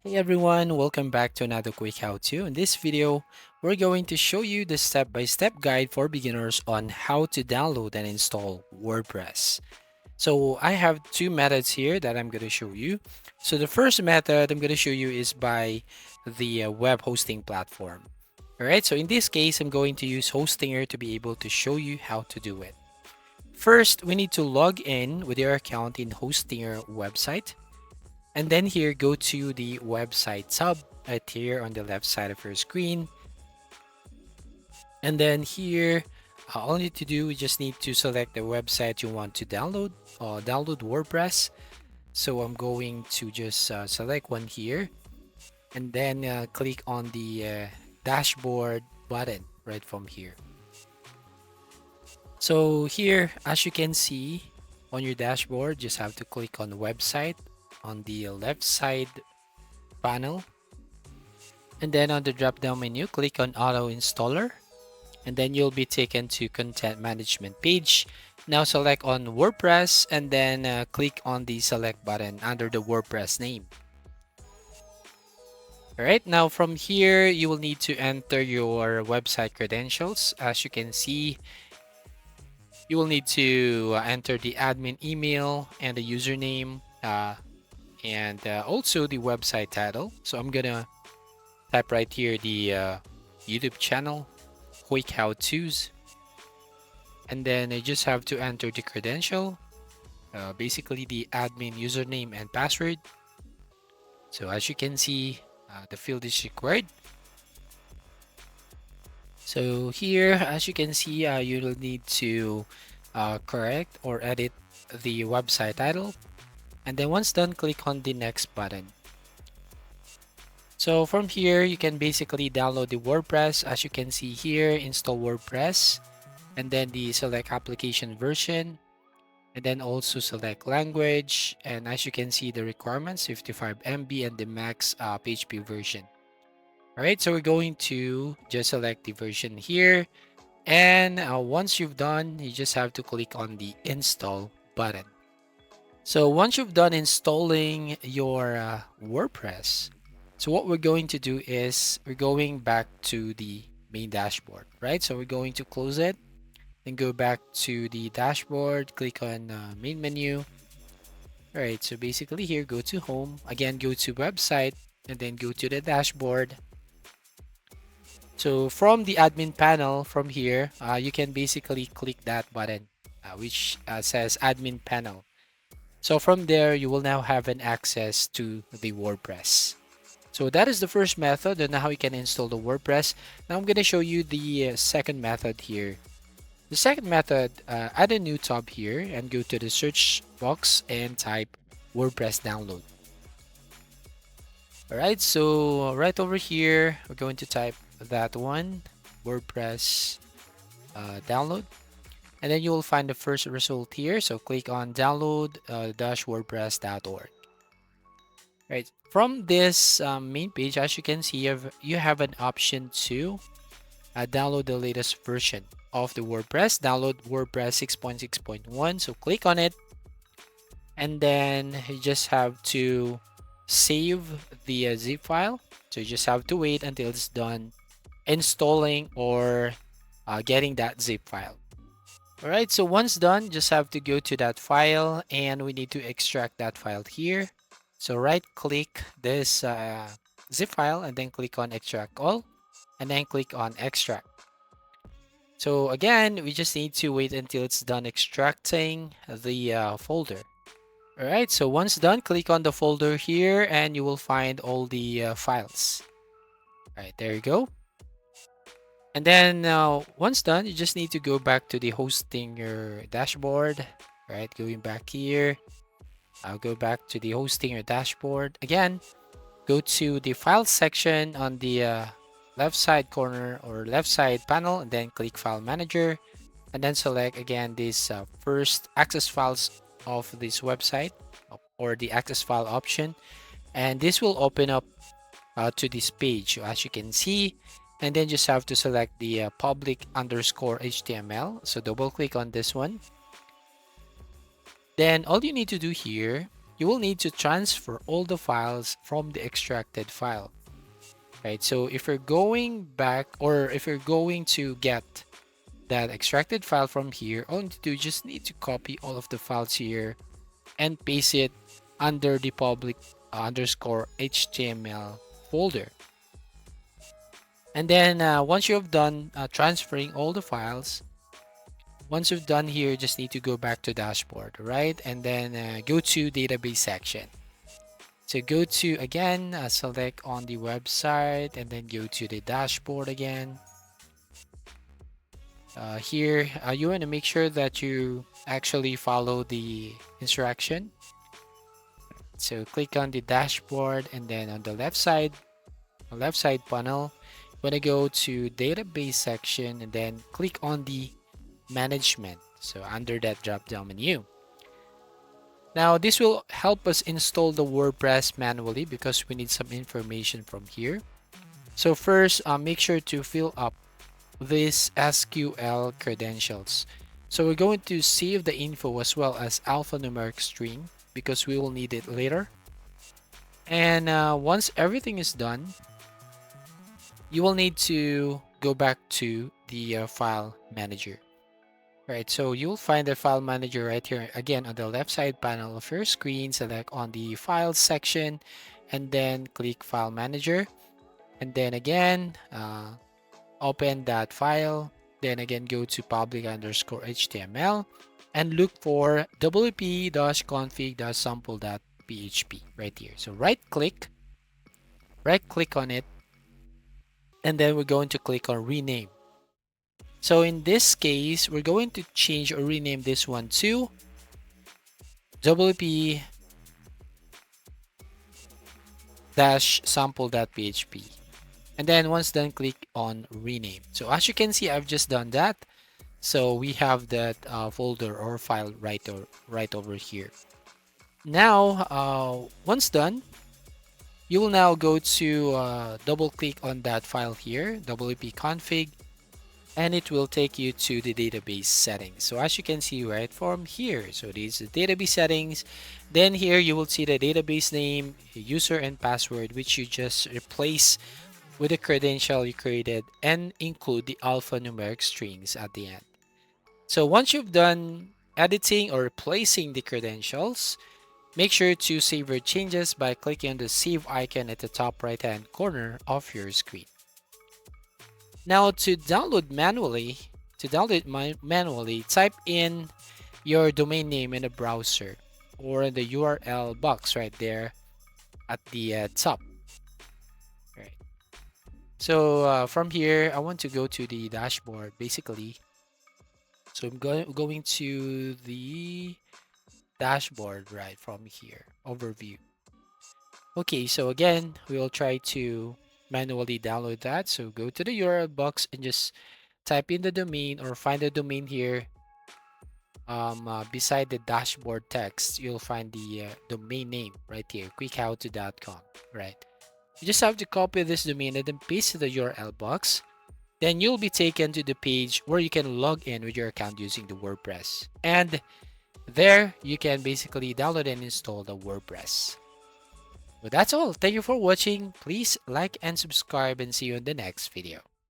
Hey everyone, welcome back to another quick how-to. In this video, we're going to show you the step-by-step guide for beginners on how to download and install WordPress. So I have two methods here that I'm going to show you. So the first method I'm going to show you is by the web hosting platform. All right, so in this case, I'm going to use Hostinger to be able to show you how to do it. First, we need to log in with your account in Hostinger website. And then here, go to the website tab right here on the left side of your screen. And then here, all you need to do, you just need to select the website you want to download WordPress. So I'm going to just select one here and then click on the dashboard button right from here. So here, as you can see on your dashboard, just have to click on the website on the left side panel. And then on the drop down menu, click on auto installer. And then you'll be taken to content management page. Now select on WordPress and then click on the select button under the WordPress name. All right, now from here, you will need to enter your website credentials. As you can see, you will need to enter the admin email and the username and also the website title. So I'm gonna type right here the YouTube channel, quick how-tos, and then I just have to enter the credential, basically the admin username and password. So as you can see, the field is required. So here, as you can see, you'll need to correct or edit the website title. And then once done, click on the next button. So from here, you can basically download the WordPress. As you can see here, install WordPress, and then the select application version, and then also select language. And as you can see, the requirements 55 MB and the max PHP version. All right, so we're going to just select the version here. And once you've done, you just have to click on the install button. So once you've done installing your WordPress, so what we're going to do is we're going back to the main dashboard, right? So we're going to close it, then go back to the dashboard, click on main menu. All right, so basically here, go to home, again, go to website, and then go to the dashboard. So from the admin panel from here, you can basically click that button, which says admin panel. So from there, you will now have an access to the WordPress. So that is the first method on how you can install the WordPress. Now I'm going to show you the second method here. The second method, add a new tab here and go to the search box and type WordPress download. All right, so right over here, we're going to type that one, WordPress download. And then you will find the first result here. So click on download-wordpress.org. Right. From this main page, as you can see, you have an option to download the latest version of the WordPress. Download WordPress 6.6.1. So click on it. And then you just have to save the zip file. So you just have to wait until it's done installing or getting that zip file. All right, so once done, just have to go to that file and we need to extract that file here. So right click this zip file and then click on extract all and then click on extract. So again, we just need to wait until it's done extracting the folder. All right, so once done, click on the folder here and you will find all the files. All right, there you go. And then once done, you just need to go back to the hosting your dashboard. All right, going back here. I'll go back to the hosting your dashboard. Again, go to the file section on the left side corner or left side panel and then click file manager and then select again this first access files of this website or the access file option. And this will open up to this page as you can see. And then just have to select the public underscore HTML. So double click on this one. Then all you need to do here, you will need to transfer all the files from the extracted file, right? So if you're going back, or if you're going to get that extracted file from here, all you need to do, just need to copy all of the files here and paste it under the public underscore HTML folder. And then once you have done transferring all the files, once you've done here, just need to go back to dashboard, right? And then go to database section. So go to, again, select on the website and then go to the dashboard again. Here, you want to make sure that you actually follow the instruction. So click on the dashboard, and then on the left side panel, you want to go to database section and then click on the management. So under that drop down menu. Now this will help us install the WordPress manually because we need some information from here. So first, make sure to fill up this SQL credentials. So we're going to save the info as well as alphanumeric string because we will need it later. And once everything is done, you will need to go back to the file manager. Right, so you'll find the file manager right here again on the left side panel of your screen. Select on the files section and then click file manager, and then again open that file, then again go to public underscore HTML and look for wp-config.sample.php right here. So right click on it, and then we're going to click on rename. So in this case, we're going to change or rename this one to wp-sample.php. And then once done, click on rename. So as you can see, I've just done that. So we have that folder or file right over here. Now, once done, you will now go to double click on that file here, wp-config, and it will take you to the database settings. So as you can see right from here, so these are database settings. Then here you will see the database name, user and password, which you just replace with the credential you created and include the alphanumeric strings at the end. So once you've done editing or replacing the credentials, make sure to save your changes by clicking on the save icon at the top right hand corner of your screen. Now to download manually, type in your domain name in the browser or in the URL box right there at the top. Right. So from here, I want to go to the dashboard basically. So I'm going to the dashboard right from here, overview. Okay, so again, we will try to manually download that. So go to the URL box and just type in the domain or find the domain here. Beside the dashboard text, you'll find the domain name right here, quickhowto.com, right? You just have to copy this domain and then paste the URL box. Then you'll be taken to the page where you can log in with your account using the WordPress. And there you can basically download and install the WordPress. Well, that's all. Thank you for watching. Please like and subscribe and see you in the next video.